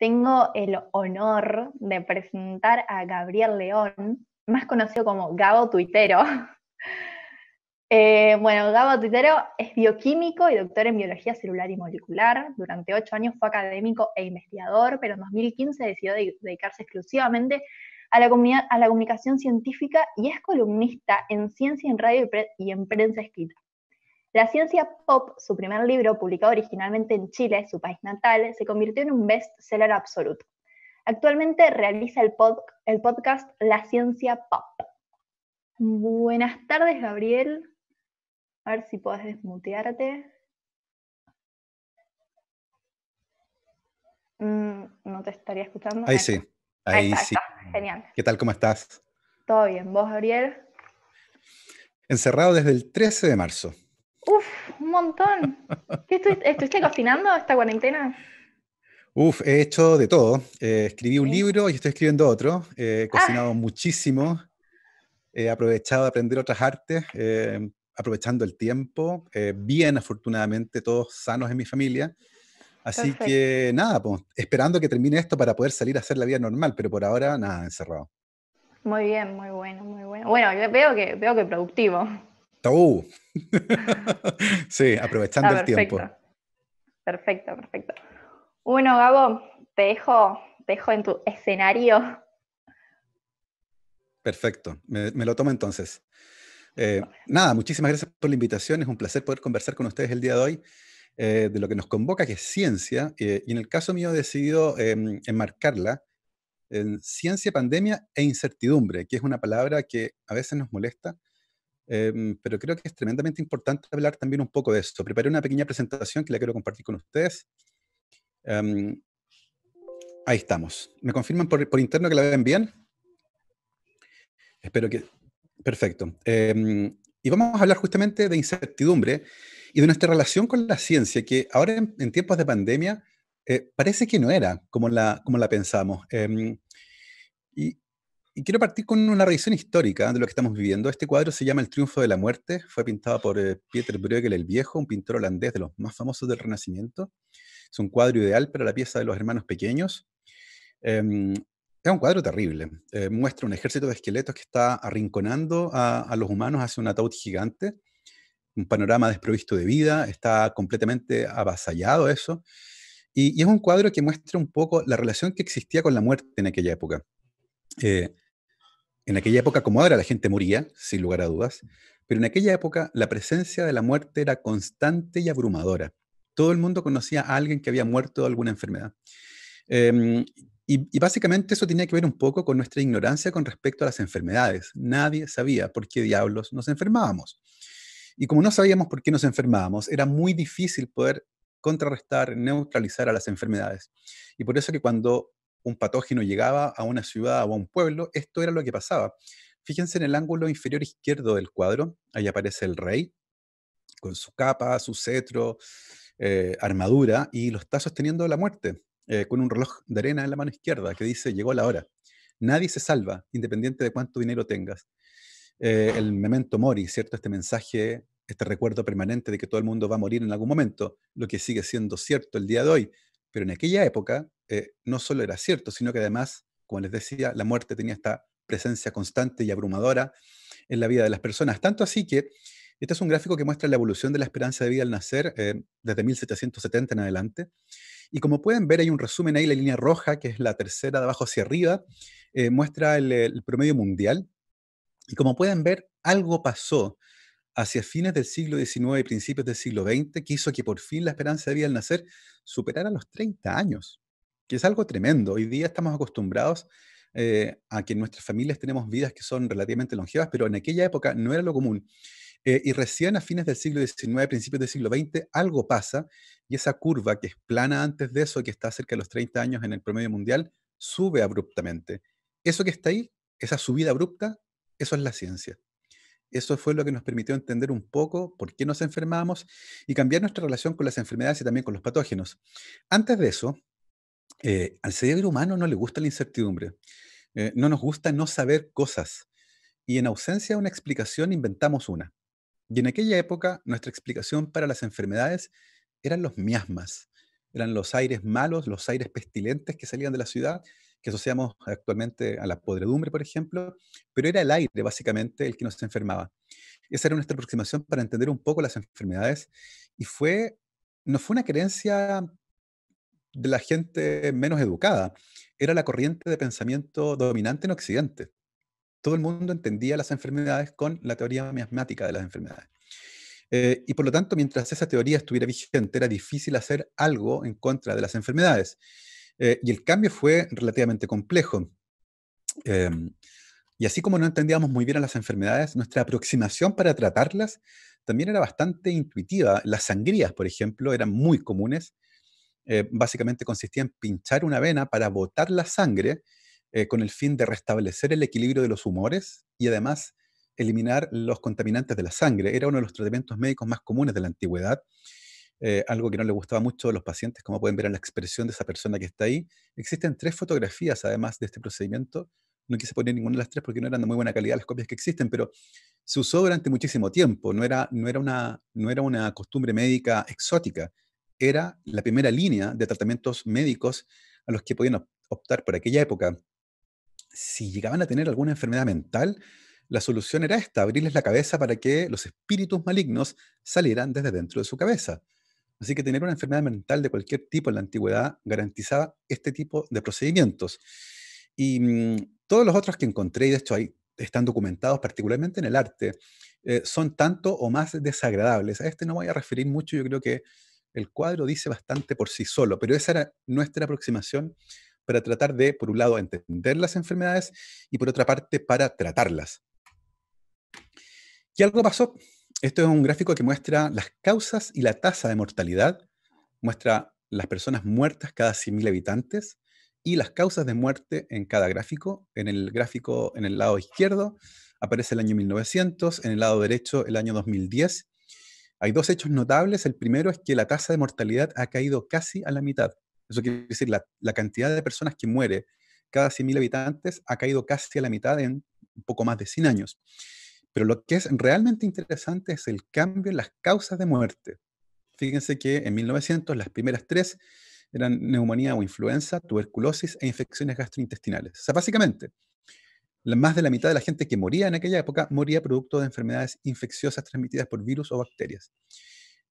Tengo el honor de presentar a Gabriel León, más conocido como Gabo Tuitero. Bueno, Gabo Tuitero es bioquímico y doctor en biología celular y molecular. Durante 8 años fue académico e investigador, pero en 2015 decidió dedicarse exclusivamente a la comunicación científica y es columnista en Ciencia en Radio y en Prensa Escrita. La ciencia pop, su primer libro, publicado originalmente en Chile, su país natal, se convirtió en un best-seller absoluto. Actualmente realiza el podcast La Ciencia Pop. Buenas tardes, Gabriel. A ver si podés desmutearte. No te estaría escuchando. Ahí sí, Ahí ahí sí. está. Genial. ¿Qué tal? ¿Cómo estás? Todo bien. ¿Vos, Gabriel? Encerrado desde el 13 de marzo. Uf, un montón. ¿Qué estuviste cocinando esta cuarentena? He hecho de todo. Escribí un Sí. libro y estoy escribiendo otro. He cocinado Ah, muchísimo. He aprovechado de aprender otras artes, aprovechando el tiempo. Bien, afortunadamente, todos sanos en mi familia. Así perfecto. que nada, pues, esperando que termine esto para poder salir a hacer la vida normal, pero por ahora nada, encerrado. Muy bien, muy bueno, muy bueno. Bueno, yo veo que productivo. ¡Uh! Sí, aprovechando Está el tiempo. perfecto. Perfecto, perfecto. Bueno, Gabo, te dejo en tu escenario. Perfecto, me lo tomo entonces. Nada, muchísimas gracias por la invitación. Es un placer poder conversar con ustedes el día de hoy de lo que nos convoca, que es ciencia. Y en el caso mío he decidido enmarcarla en ciencia, pandemia e incertidumbre, que es una palabra que a veces nos molesta, pero creo que es tremendamente importante hablar también un poco de esto. Preparé una pequeña presentación que la quiero compartir con ustedes. Em, Ahí estamos. ¿Me confirman por interno que la ven bien? Espero que... Perfecto. Y vamos a hablar justamente de incertidumbre y de nuestra relación con la ciencia, que ahora en tiempos de pandemia parece que no era como la pensamos. Y, y quiero partir con una revisión histórica de lo que estamos viviendo. Este cuadro se llama El triunfo de la muerte. Fue pintado por Pieter Bruegel el Viejo, un pintor holandés de los más famosos del Renacimiento. Es un cuadro ideal para la pieza de los hermanos pequeños. Em, es un cuadro terrible. Muestra un ejército de esqueletos que está arrinconando a los humanos hacia un ataúd gigante, un panorama desprovisto de vida, está completamente avasallado eso. Y es un cuadro que muestra un poco la relación que existía con la muerte en aquella época. Eh, en aquella época, como ahora, la gente moría, sin lugar a dudas, pero en aquella época la presencia de la muerte era constante y abrumadora. Todo el mundo conocía a alguien que había muerto de alguna enfermedad. Eh, y básicamente eso tenía que ver un poco con nuestra ignorancia con respecto a las enfermedades. Nadie sabía por qué diablos nos enfermábamos. Y como no sabíamos por qué nos enfermábamos, era muy difícil poder contrarrestar, neutralizar a las enfermedades. Y por eso que cuando un patógeno llegaba a una ciudad o a un pueblo, esto era lo que pasaba. Fíjense en el ángulo inferior izquierdo del cuadro, ahí aparece el rey con su capa, su cetro, armadura, y lo está sosteniendo la muerte, con un reloj de arena en la mano izquierda que dice, llegó la hora. Nadie se salva, independiente de cuánto dinero tengas. El memento mori, ¿cierto? Este mensaje, este recuerdo permanente de que todo el mundo va a morir en algún momento, lo que sigue siendo cierto el día de hoy. Pero en aquella época no solo era cierto, sino que además, como les decía, la muerte tenía esta presencia constante y abrumadora en la vida de las personas. Tanto así que este es un gráfico que muestra la evolución de la esperanza de vida al nacer desde 1770 en adelante. Y como pueden ver, hay un resumen ahí, la línea roja, que es la tercera de abajo hacia arriba, muestra el promedio mundial. Y como pueden ver, algo pasó hacia fines del siglo XIX y principios del siglo XX que hizo que por fin la esperanza de vida al nacer superara los 30 años, que es algo tremendo. Hoy día estamos acostumbrados a que en nuestras familias tenemos vidas que son relativamente longevas, pero en aquella época no era lo común. Y recién a fines del siglo XIX, principios del siglo XX, algo pasa y esa curva que es plana antes de eso, que está cerca de los 30 años en el promedio mundial, sube abruptamente. Eso que está ahí, esa subida abrupta, eso es la ciencia. Eso fue lo que nos permitió entender un poco por qué nos enfermamos y cambiar nuestra relación con las enfermedades y también con los patógenos. Antes de eso, al cerebro humano no le gusta la incertidumbre. No nos gusta no saber cosas. Y en ausencia de una explicación inventamos una. Y en aquella época, nuestra explicación para las enfermedades eran los miasmas. eran los aires malos, los aires pestilentes que salían de la ciudad, que asociamos actualmente a la podredumbre, por ejemplo, pero era el aire básicamente el que nos enfermaba. Esa era nuestra aproximación para entender un poco las enfermedades y no fue una creencia de la gente menos educada, era la corriente de pensamiento dominante en Occidente. Todo el mundo entendía las enfermedades con la teoría miasmática de las enfermedades. Y por lo tanto, mientras esa teoría estuviera vigente, era difícil hacer algo en contra de las enfermedades. Y el cambio fue relativamente complejo. Eh, y así como no entendíamos muy bien a las enfermedades, nuestra aproximación para tratarlas también era bastante intuitiva. Las sangrías, por ejemplo, eran muy comunes. Básicamente consistía en pinchar una vena para botar la sangre con el fin de restablecer el equilibrio de los humores y además eliminar los contaminantes de la sangre. Era uno de los tratamientos médicos más comunes de la antigüedad, algo que no le gustaba mucho a los pacientes, como pueden ver en la expresión de esa persona que está ahí. Existen 3 fotografías además de este procedimiento. No quise poner ninguna de las 3 porque no eran de muy buena calidad las copias que existen, pero se usó durante muchísimo tiempo. No era una costumbre médica exótica. Era la primera línea de tratamientos médicos a los que podían optar por aquella época. Si llegaban a tener alguna enfermedad mental, la solución era esta: abrirles la cabeza para que los espíritus malignos salieran desde dentro de su cabeza. Así que tener una enfermedad mental de cualquier tipo en la antigüedad garantizaba este tipo de procedimientos. Y todos los otros que encontré, y de hecho ahí están documentados particularmente en el arte, son tanto o más desagradables. A este no voy a referir mucho, yo creo que el cuadro dice bastante por sí solo, pero esa era nuestra aproximación para tratar de, por un lado, entender las enfermedades y por otra parte, para tratarlas. Y algo pasó. Esto es un gráfico que muestra las causas y la tasa de mortalidad, muestra las personas muertas cada 100.000 habitantes y las causas de muerte en cada gráfico. En el gráfico, en el lado izquierdo, aparece el año 1900, en el lado derecho, el año 2010. Hay 2 hechos notables. El primero es que la tasa de mortalidad ha caído casi a la mitad. Eso quiere decir, la cantidad de personas que muere cada 100.000 habitantes ha caído casi a la mitad en un poco más de 100 años. Pero lo que es realmente interesante es el cambio en las causas de muerte. Fíjense que en 1900 las primeras 3 eran neumonía o influenza, tuberculosis e infecciones gastrointestinales. O sea, básicamente, más de la mitad de la gente que moría en aquella época moría producto de enfermedades infecciosas transmitidas por virus o bacterias.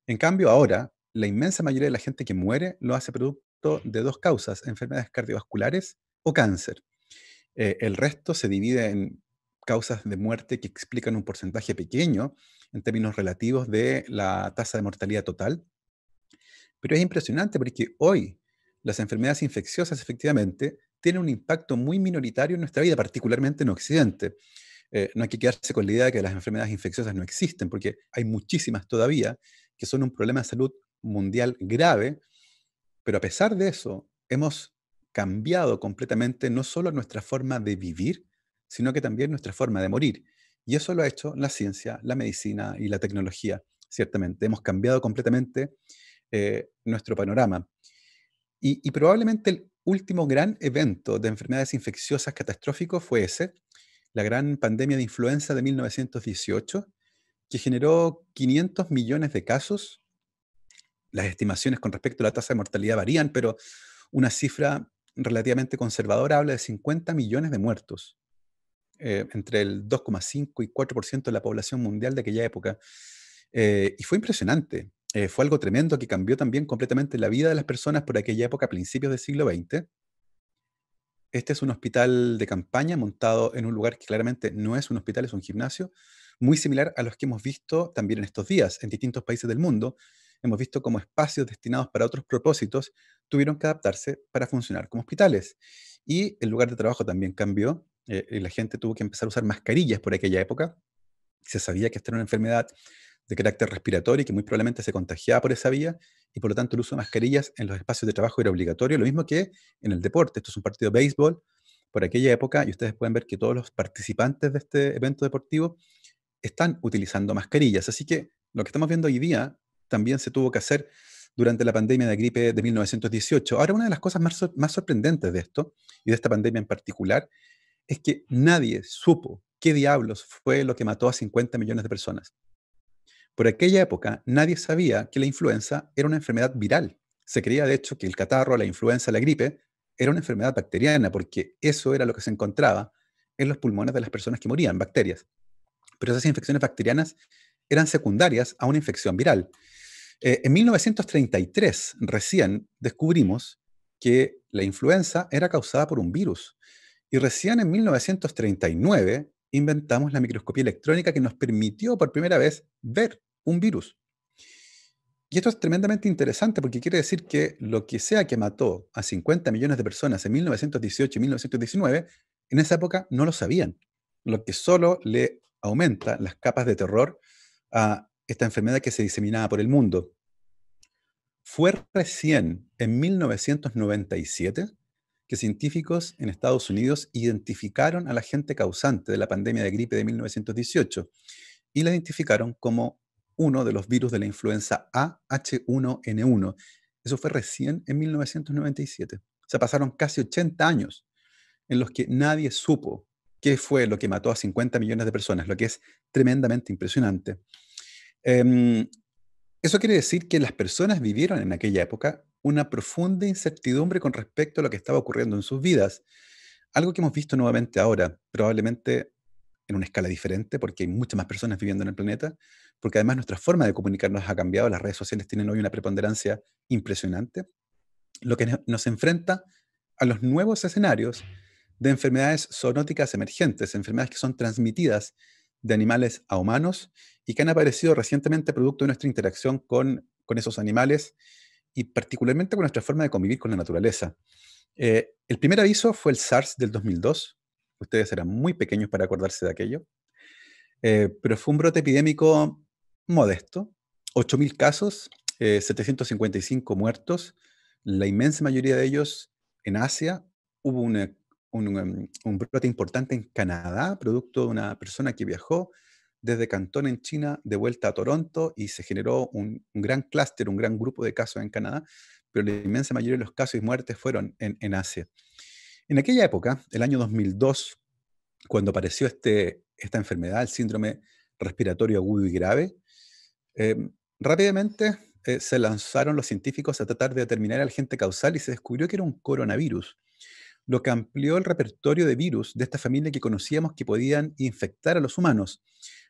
En cambio, ahora, la inmensa mayoría de la gente que muere lo hace producto de 2 causas: enfermedades cardiovasculares o cáncer. El resto se divide en causas de muerte que explican un porcentaje pequeño en términos relativos de la tasa de mortalidad total. Pero es impresionante porque hoy las enfermedades infecciosas efectivamente tienen un impacto muy minoritario en nuestra vida, particularmente en Occidente. No hay que quedarse con la idea de que las enfermedades infecciosas no existen, porque hay muchísimas todavía que son un problema de salud mundial grave, pero a pesar de eso, hemos cambiado completamente no solo nuestra forma de vivir, sino que también nuestra forma de morir. Y eso lo ha hecho la ciencia, la medicina y la tecnología, ciertamente. Hemos cambiado completamente nuestro panorama. Y probablemente el último gran evento de enfermedades infecciosas catastrófico fue ese, la gran pandemia de influenza de 1918, que generó 500 millones de casos. Las estimaciones con respecto a la tasa de mortalidad varían, pero una cifra relativamente conservadora habla de 50 millones de muertos, entre el 2,5 y 4% de la población mundial de aquella época. Y fue impresionante. Fue algo tremendo que cambió también completamente la vida de las personas por aquella época, a principios del siglo XX. Este es un hospital de campaña montado en un lugar que claramente no es un hospital, es un gimnasio, muy similar a los que hemos visto también en estos días en distintos países del mundo. Hemos visto cómo espacios destinados para otros propósitos tuvieron que adaptarse para funcionar como hospitales. Y el lugar de trabajo también cambió. Y la gente tuvo que empezar a usar mascarillas por aquella época. Se sabía que esta era una enfermedad de carácter respiratorio y que muy probablemente se contagiaba por esa vía, y por lo tanto el uso de mascarillas en los espacios de trabajo era obligatorio, lo mismo que en el deporte. Esto es un partido de béisbol por aquella época, y ustedes pueden ver que todos los participantes de este evento deportivo están utilizando mascarillas. Así que lo que estamos viendo hoy día también se tuvo que hacer durante la pandemia de gripe de 1918. Ahora, una de las cosas más sorprendentes de esto, y de esta pandemia en particular, es que nadie supo qué diablos fue lo que mató a 50 millones de personas. Por aquella época, nadie sabía que la influenza era una enfermedad viral. Se creía, de hecho, que el catarro, la influenza, la gripe era una enfermedad bacteriana, porque eso era lo que se encontraba en los pulmones de las personas que morían, bacterias. Pero esas infecciones bacterianas eran secundarias a una infección viral. En 1933 recién descubrimos que la influenza era causada por un virus. Y recién en 1939 inventamos la microscopía electrónica que nos permitió por primera vez ver un virus. Y esto es tremendamente interesante porque quiere decir que lo que sea que mató a 50 millones de personas en 1918 y 1919, en esa época no lo sabían, lo que solo le aumenta las capas de terror a esta enfermedad que se diseminaba por el mundo. Fue recién en 1997 que científicos en Estados Unidos identificaron a la agente causante de la pandemia de gripe de 1918 y la identificaron como uno de los virus de la influenza A H1N1. Eso fue recién en 1997. O sea, pasaron casi 80 años en los que nadie supo qué fue lo que mató a 50 millones de personas, lo que es tremendamente impresionante. Em, Eso quiere decir que las personas vivieron en aquella época una profunda incertidumbre con respecto a lo que estaba ocurriendo en sus vidas. Algo que hemos visto nuevamente ahora, probablemente en una escala diferente, porque hay muchas más personas viviendo en el planeta, porque además nuestra forma de comunicarnos ha cambiado, las redes sociales tienen hoy una preponderancia impresionante, lo que nos enfrenta a los nuevos escenarios de enfermedades zoonóticas emergentes, enfermedades que son transmitidas de animales a humanos y que han aparecido recientemente producto de nuestra interacción con esos animales y particularmente con nuestra forma de convivir con la naturaleza. El primer aviso fue el SARS del 2002. Ustedes eran muy pequeños para acordarse de aquello. Pero fue un brote epidémico modesto. 8.000 casos, 755 muertos, la inmensa mayoría de ellos en Asia. Hubo un brote importante en Canadá, producto de una persona que viajó desde Cantón en China de vuelta a Toronto y se generó un gran clúster, un gran grupo de casos en Canadá, pero la inmensa mayoría de los casos y muertes fueron en Asia. En aquella época, el año 2002, cuando apareció esta enfermedad, el síndrome respiratorio agudo y grave, eh, rápidamente se lanzaron los científicos a tratar de determinar el agente causal y se descubrió que era un coronavirus, lo que amplió el repertorio de virus de esta familia que conocíamos que podían infectar a los humanos.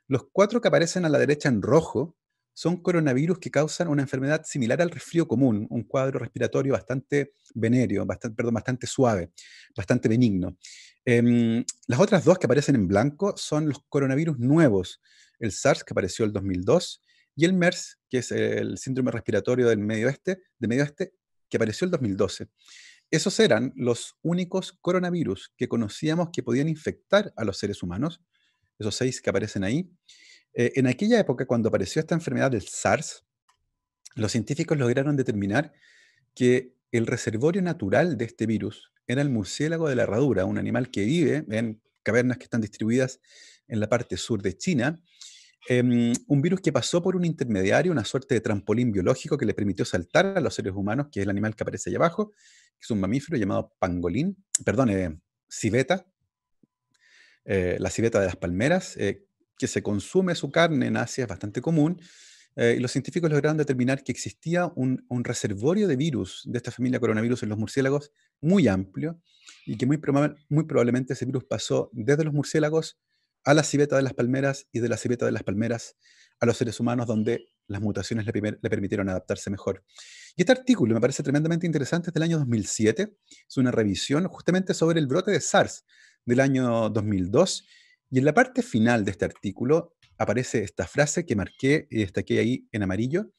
Los cuatro que aparecen a la derecha en rojo son coronavirus que causan una enfermedad similar al resfrío común, un cuadro respiratorio bastante venéreo, bastante suave, bastante benigno. Las otras dos que aparecen en blanco son los coronavirus nuevos, el SARS que apareció el 2002 y el MERS, que es el síndrome respiratorio del Medio Oeste, que apareció el 2012. Esos eran los únicos coronavirus que conocíamos que podían infectar a los seres humanos, esos 6 que aparecen ahí. En aquella época, cuando apareció esta enfermedad del SARS, los científicos lograron determinar que el reservorio natural de este virus era el murciélago de la herradura, un animal que vive en cavernas que están distribuidas en la parte sur de China. Un virus que pasó por un intermediario, una suerte de trampolín biológico que le permitió saltar a los seres humanos, que es el animal que aparece ahí abajo, que es un mamífero llamado pangolín, perdón, civeta, la civeta de las palmeras, que se consume su carne en Asia, es bastante común, y los científicos lograron determinar que existía un reservorio de virus de esta familia coronavirus en los murciélagos muy amplio y que muy probablemente ese virus pasó desde los murciélagos a la civeta de las palmeras y de la civeta de las palmeras a los seres humanos, donde las mutaciones le permitieron adaptarse mejor. Y este artículo me parece tremendamente interesante, es del año 2007, es una revisión justamente sobre el brote de SARS del año 2002, y en la parte final de este artículo aparece esta frase que marqué y destaqué ahí en amarillo: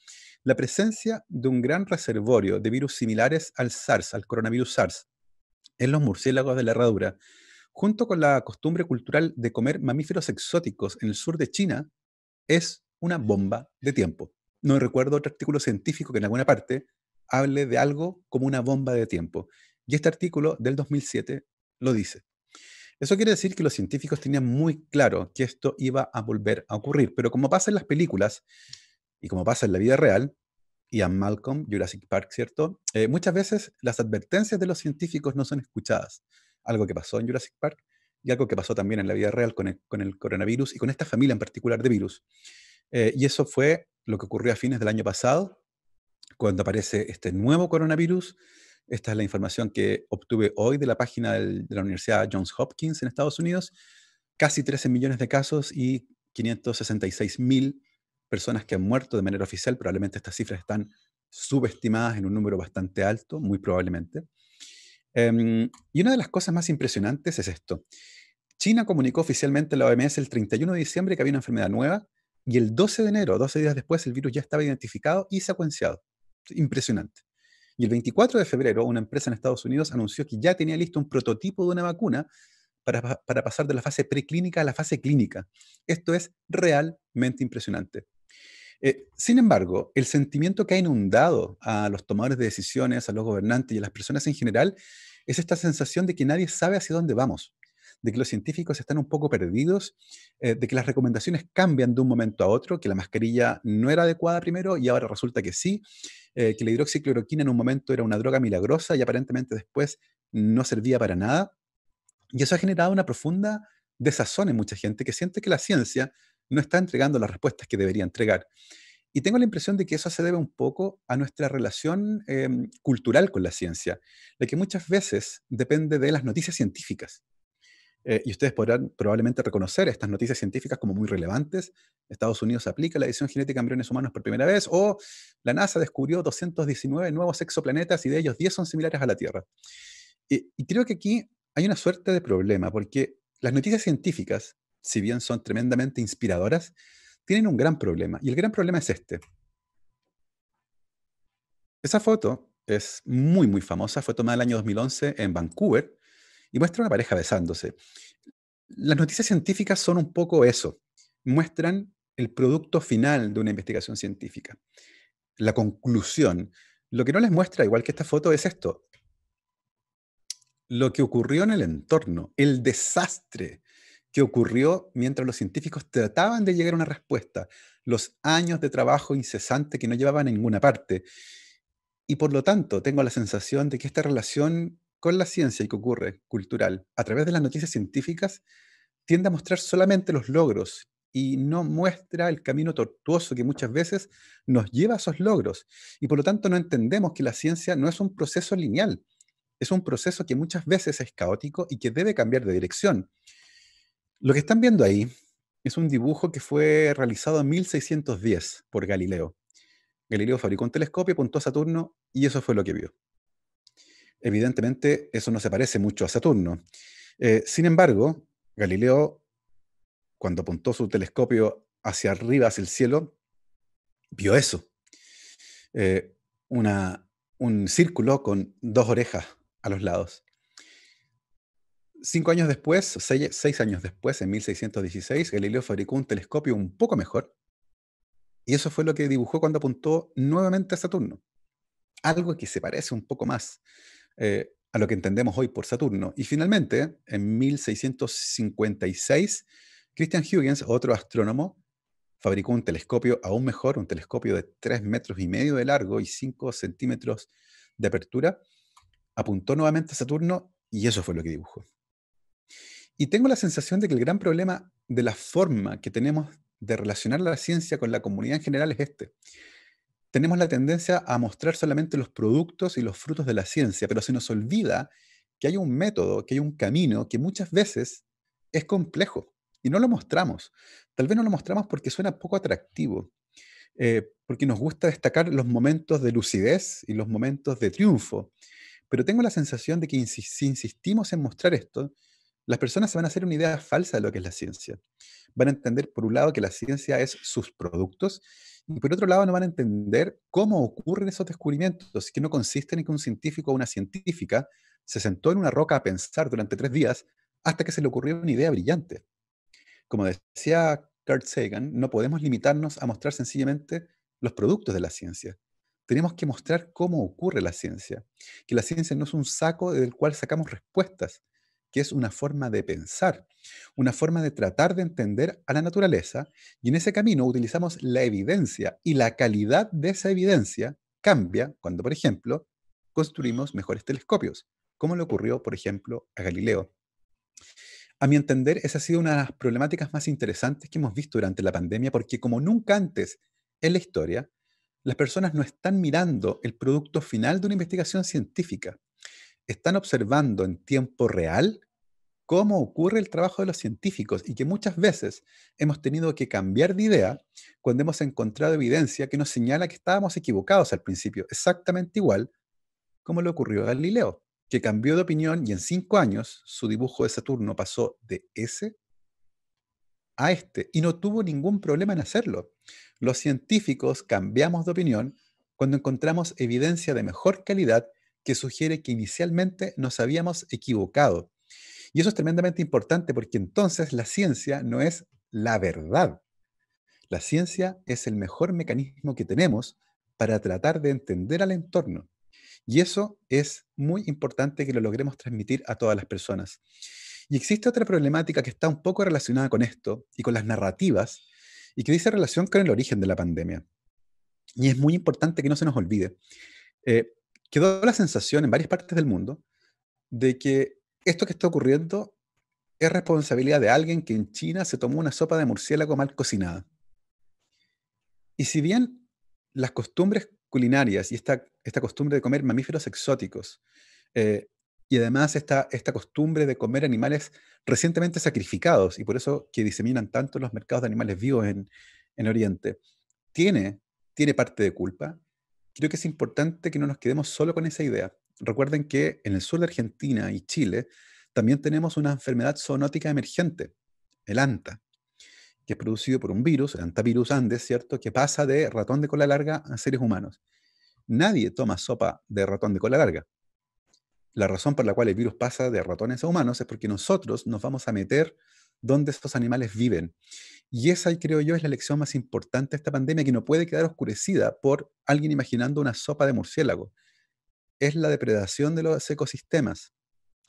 la presencia de un gran reservorio de virus similares al SARS, al coronavirus SARS, en los murciélagos de la herradura, junto con la costumbre cultural de comer mamíferos exóticos en el sur de China, es una bomba de tiempo. No recuerdo otro artículo científico que en alguna parte hable de algo como una bomba de tiempo. Y este artículo del 2007 lo dice. Eso quiere decir que los científicos tenían muy claro que esto iba a volver a ocurrir, pero como pasa en las películas y como pasa en la vida real, Ian Malcolm, Jurassic Park, ¿cierto? Muchas veces las advertencias de los científicos no son escuchadas. Algo que pasó en Jurassic Park y algo que pasó también en la vida real con el coronavirus y con esta familia en particular de virus. Y eso fue lo que ocurrió a fines del año pasado, cuando aparece este nuevo coronavirus. Esta es la información que obtuve hoy de la página de la Universidad Johns Hopkins en Estados Unidos. Casi 13 millones de casos y 566.000 personas que han muerto de manera oficial. Probablemente estas cifras están subestimadas en un número bastante alto, muy probablemente. Y una de las cosas más impresionantes es esto. China comunicó oficialmente a la OMS el 31 de diciembre que había una enfermedad nueva y el 12 de enero, 12 días después, el virus ya estaba identificado y secuenciado. Impresionante. Y el 24 de febrero, una empresa en Estados Unidos anunció que ya tenía listo un prototipo de una vacuna para pasar de la fase preclínica a la fase clínica. Esto es realmente impresionante. Sin embargo, el sentimiento que ha inundado a los tomadores de decisiones, a los gobernantes y a las personas en general, es esta sensación de que nadie sabe hacia dónde vamos, de que los científicos están un poco perdidos, de que las recomendaciones cambian de un momento a otro, que la mascarilla no era adecuada primero y ahora resulta que sí, que la hidroxicloroquina en un momento era una droga milagrosa y aparentemente después no servía para nada. Y eso ha generado una profunda desazón en mucha gente que siente que la ciencia no está entregando las respuestas que debería entregar. Y tengo la impresión de que eso se debe un poco a nuestra relación cultural con la ciencia, la que muchas veces depende de las noticias científicas. Y ustedes podrán probablemente reconocer estas noticias científicas como muy relevantes. Estados Unidos aplica la edición genética a embriones humanos por primera vez, o la NASA descubrió 219 nuevos exoplanetas y de ellos 10 son similares a la Tierra. Y creo que aquí hay una suerte de problema, porque las noticias científicas, si bien son tremendamente inspiradoras, tienen un gran problema. Y el gran problema es este. Esa foto es muy, muy famosa. Fue tomada el año 2011 en Vancouver y muestra una pareja besándose. Las noticias científicas son un poco eso. Muestran el producto final de una investigación científica, la conclusión. Lo que no les muestra, igual que esta foto, es esto: lo que ocurrió en el entorno, el desastre que ocurrió mientras los científicos trataban de llegar a una respuesta, los años de trabajo incesante que no llevaban a ninguna parte. Y por lo tanto, tengo la sensación de que esta relación con la ciencia y que ocurre cultural a través de las noticias científicas tiende a mostrar solamente los logros y no muestra el camino tortuoso que muchas veces nos lleva a esos logros. Y por lo tanto no entendemos que la ciencia no es un proceso lineal, es un proceso que muchas veces es caótico y que debe cambiar de dirección. Lo que están viendo ahí es un dibujo que fue realizado en 1610 por Galileo. Galileo fabricó un telescopio, apuntó a Saturno y eso fue lo que vio. Evidentemente, eso no se parece mucho a Saturno. Sin embargo, Galileo, cuando apuntó su telescopio hacia arriba, hacia el cielo, vio eso. Eh, una, un círculo con dos orejas a los lados. 5 años después, 6 años después, en 1616, Galileo fabricó un telescopio un poco mejor, y eso fue lo que dibujó cuando apuntó nuevamente a Saturno. Algo que se parece un poco más a lo que entendemos hoy por Saturno. Y finalmente, en 1656, Christian Huygens, otro astrónomo, fabricó un telescopio aún mejor, un telescopio de 3,5 metros de largo y 5 centímetros de apertura, apuntó nuevamente a Saturno y eso fue lo que dibujó. Y tengo la sensación de que el gran problema de la forma que tenemos de relacionar la ciencia con la comunidad en general es este. Tenemos la tendencia a mostrar solamente los productos y los frutos de la ciencia, pero se nos olvida que hay un método, que hay un camino que muchas veces es complejo y no lo mostramos. Tal vez no lo mostramos porque suena poco atractivo, porque nos gusta destacar los momentos de lucidez y los momentos de triunfo. Pero tengo la sensación de que si insistimos en mostrar esto, las personas se van a hacer una idea falsa de lo que es la ciencia. Van a entender, por un lado, que la ciencia es sus productos, y por otro lado, no van a entender cómo ocurren esos descubrimientos, que no consisten en que un científico o una científica se sentó en una roca a pensar durante 3 días hasta que se le ocurrió una idea brillante. Como decía Carl Sagan, no podemos limitarnos a mostrar sencillamente los productos de la ciencia. Tenemos que mostrar cómo ocurre la ciencia, que la ciencia no es un saco del cual sacamos respuestas, que es una forma de pensar, una forma de tratar de entender a la naturaleza, y en ese camino utilizamos la evidencia, y la calidad de esa evidencia cambia cuando, por ejemplo, construimos mejores telescopios, como le ocurrió, por ejemplo, a Galileo. A mi entender, esa ha sido una de las problemáticas más interesantes que hemos visto durante la pandemia, porque como nunca antes en la historia, Las personas no están mirando el producto final de una investigación científica, están observando en tiempo real cómo ocurre el trabajo de los científicos y que muchas veces hemos tenido que cambiar de idea cuando hemos encontrado evidencia que nos señala que estábamos equivocados al principio, exactamente igual como le ocurrió a Galileo, que cambió de opinión y en 5 años su dibujo de Saturno pasó de ese a este y no tuvo ningún problema en hacerlo. Los científicos cambiamos de opinión cuando encontramos evidencia de mejor calidad que sugiere que inicialmente nos habíamos equivocado. Y eso es tremendamente importante porque entonces la ciencia no es la verdad. La ciencia es el mejor mecanismo que tenemos para tratar de entender al entorno. Y eso es muy importante que lo logremos transmitir a todas las personas. Y existe otra problemática que está un poco relacionada con esto y con las narrativas y que dice relación con el origen de la pandemia. Y es muy importante que no se nos olvide. Eh, Quedó la sensación en varias partes del mundo de que esto que está ocurriendo es responsabilidad de alguien que en China se tomó una sopa de murciélago mal cocinada. Y si bien las costumbres culinarias y esta costumbre de comer mamíferos exóticos, eh, y además esta costumbre de comer animales recientemente sacrificados, y por eso que diseminan tanto los mercados de animales vivos en Oriente, tiene, tiene parte de culpa, creo que es importante que no nos quedemos solo con esa idea. Recuerden que en el sur de Argentina y Chile también tenemos una enfermedad zoonótica emergente, el ANTA, que es producido por un virus, el antivirus Andes, ¿cierto?, que pasa de ratón de cola larga a seres humanos. Nadie toma sopa de ratón de cola larga. La razón por la cual el virus pasa de ratones a humanos es porque nosotros nos vamos a meter donde estos animales viven. Y esa, creo yo, es la lección más importante de esta pandemia que no puede quedar oscurecida por alguien imaginando una sopa de murciélago. Es la depredación de los ecosistemas.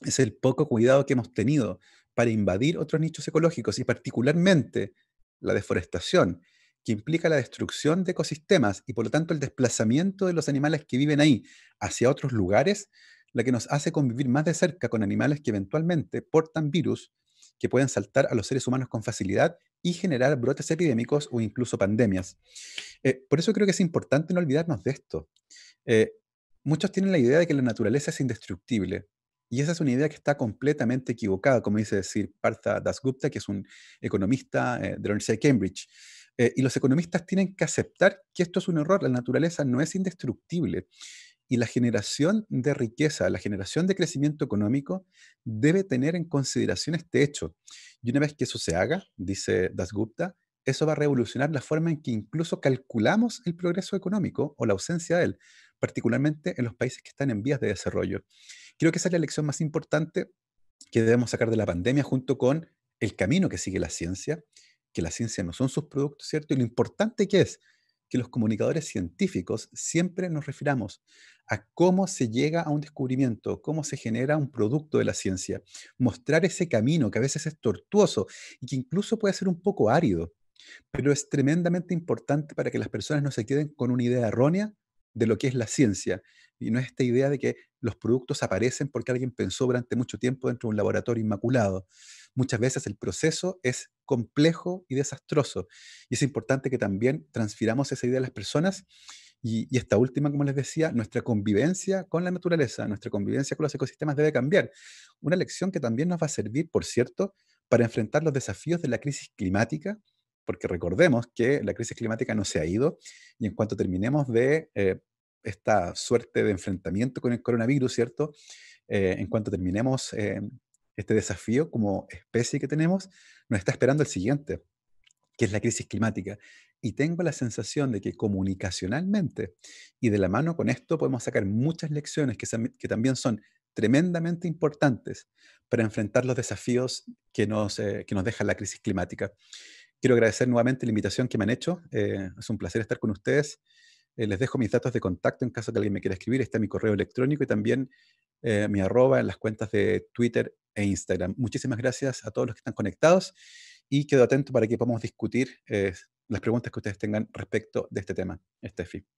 Es el poco cuidado que hemos tenido para invadir otros nichos ecológicos y particularmente la deforestación, que implica la destrucción de ecosistemas y por lo tanto el desplazamiento de los animales que viven ahí hacia otros lugares, la que nos hace convivir más de cerca con animales que eventualmente portan virus que pueden saltar a los seres humanos con facilidad y generar brotes epidémicos o incluso pandemias. Por eso creo que es importante no olvidarnos de esto. Eh, Muchos tienen la idea de que la naturaleza es indestructible, y esa es una idea que está completamente equivocada, como dice decir Partha Dasgupta, que es un economista de la Universidad de Cambridge. Y los economistas tienen que aceptar que esto es un error, la naturaleza no es indestructible. Y la generación de riqueza, la generación de crecimiento económico debe tener en consideración este hecho. Y una vez que eso se haga, dice Dasgupta, eso va a revolucionar la forma en que incluso calculamos el progreso económico o la ausencia de él, particularmente en los países que están en vías de desarrollo. Creo que esa es la lección más importante que debemos sacar de la pandemia junto con el camino que sigue la ciencia, que la ciencia no son sus productos, ¿cierto? Y lo importante que es que los comunicadores científicos siempre nos refiramos a cómo se llega a un descubrimiento, cómo se genera un producto de la ciencia, mostrar ese camino que a veces es tortuoso y que incluso puede ser un poco árido, pero es tremendamente importante para que las personas no se queden con una idea errónea de lo que es la ciencia. Y no es esta idea de que los productos aparecen porque alguien pensó durante mucho tiempo dentro de un laboratorio inmaculado. Muchas veces el proceso es complejo y desastroso. Y es importante que también transfiramos esa idea a las personas. Y esta última, como les decía, nuestra convivencia con la naturaleza, nuestra convivencia con los ecosistemas debe cambiar. Una lección que también nos va a servir, por cierto, para enfrentar los desafíos de la crisis climática, porque recordemos que la crisis climática no se ha ido y en cuanto terminemos de esta suerte de enfrentamiento con el coronavirus, ¿cierto? En cuanto terminemos este desafío como especie que tenemos, nos está esperando el siguiente, que es la crisis climática. Y tengo la sensación de que comunicacionalmente y de la mano con esto podemos sacar muchas lecciones que también son tremendamente importantes para enfrentar los desafíos que nos deja la crisis climática. Quiero agradecer nuevamente la invitación que me han hecho. Es un placer estar con ustedes. Les dejo mis datos de contacto en caso que alguien me quiera escribir. Está mi correo electrónico y también mi arroba en las cuentas de Twitter e Instagram. Muchísimas gracias a todos los que están conectados y quedo atento para que podamos discutir las preguntas que ustedes tengan respecto de este tema, Steffi.